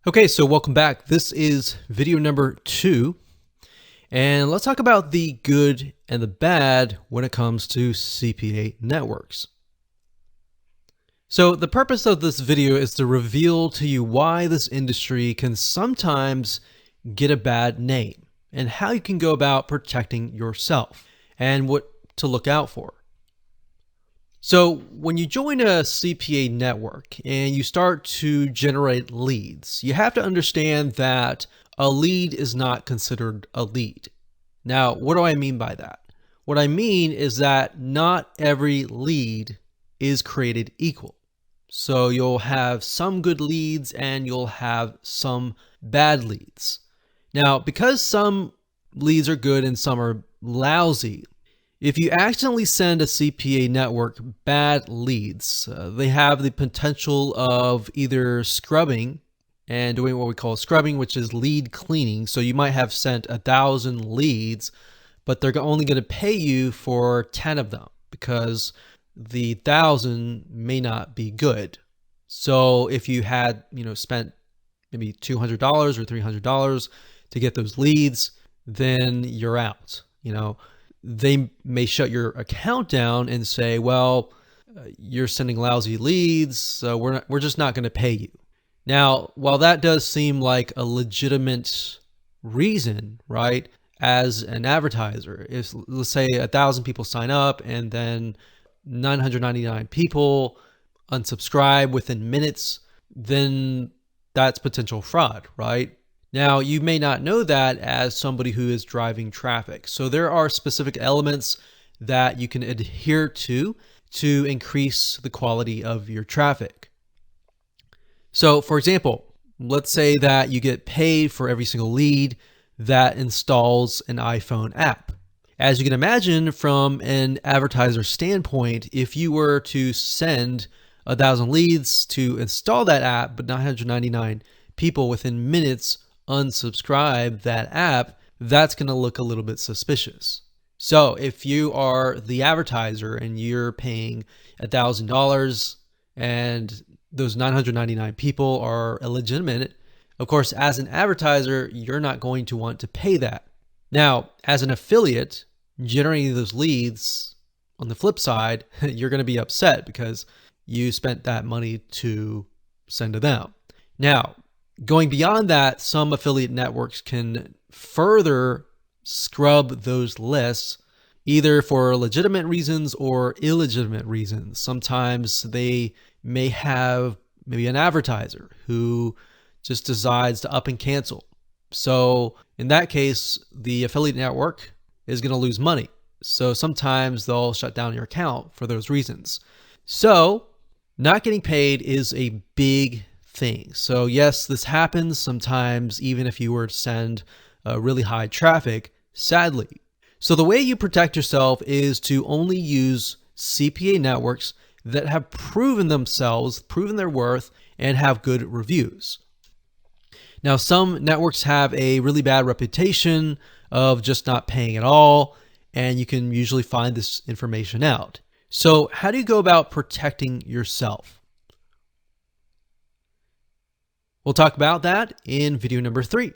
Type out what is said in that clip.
Okay, so welcome back. This is video number 2, and let's talk about the good and the bad when it comes to CPA networks. So the purpose of this video is to reveal to you why this industry can sometimes get a bad name and how you can go about protecting yourself and what to look out for. So when you join a CPA network and you start to generate leads, you have to understand that a lead is not considered a lead. Now, what do I mean by that? What I mean is that not every lead is created equal. So you'll have some good leads and you'll have some bad leads. Now, because some leads are good and some are lousy, if you accidentally send a CPA network bad leads, they have the potential of either scrubbing and doing what we call scrubbing, which is lead cleaning. So you might have sent 1,000 leads, but they're only going to pay you for 10 of them because the 1,000 may not be good. So if you had, spent maybe $200 or $300 to get those leads, then you're out. They may shut your account down and say, well, you're sending lousy leads, so we're just not going to pay you. Now, while that does seem like a legitimate reason, right, as an advertiser, if let's say 1,000 people sign up and then 999 people unsubscribe within minutes, then that's potential fraud, right? Now, you may not know that as somebody who is driving traffic. So there are specific elements that you can adhere to increase the quality of your traffic. So for example, let's say that you get paid for every single lead that installs an iPhone app. As you can imagine, from an advertiser standpoint, if you were to send 1,000 leads to install that app, but 999 people within minutes unsubscribe that app, that's going to look a little bit suspicious. So if you are the advertiser and you're paying $1,000 and those 999 people are illegitimate, of course, as an advertiser, you're not going to want to pay that. Now, as an affiliate, generating those leads, on the flip side, you're going to be upset because you spent that money to send to them. Now, going beyond that, some affiliate networks can further scrub those lists either for legitimate reasons or illegitimate reasons. Sometimes they may have maybe an advertiser who just decides to up and cancel. So in that case, the affiliate network is going to lose money. So sometimes they'll shut down your account for those reasons. So not getting paid is a big thing. So yes, this happens sometimes, even if you were to send really high traffic, sadly. So the way you protect yourself is to only use CPA networks that have proven themselves, proven their worth, and have good reviews. Now, some networks have a really bad reputation of just not paying at all, and you can usually find this information out. So how do you go about protecting yourself? We'll talk about that in video number 3.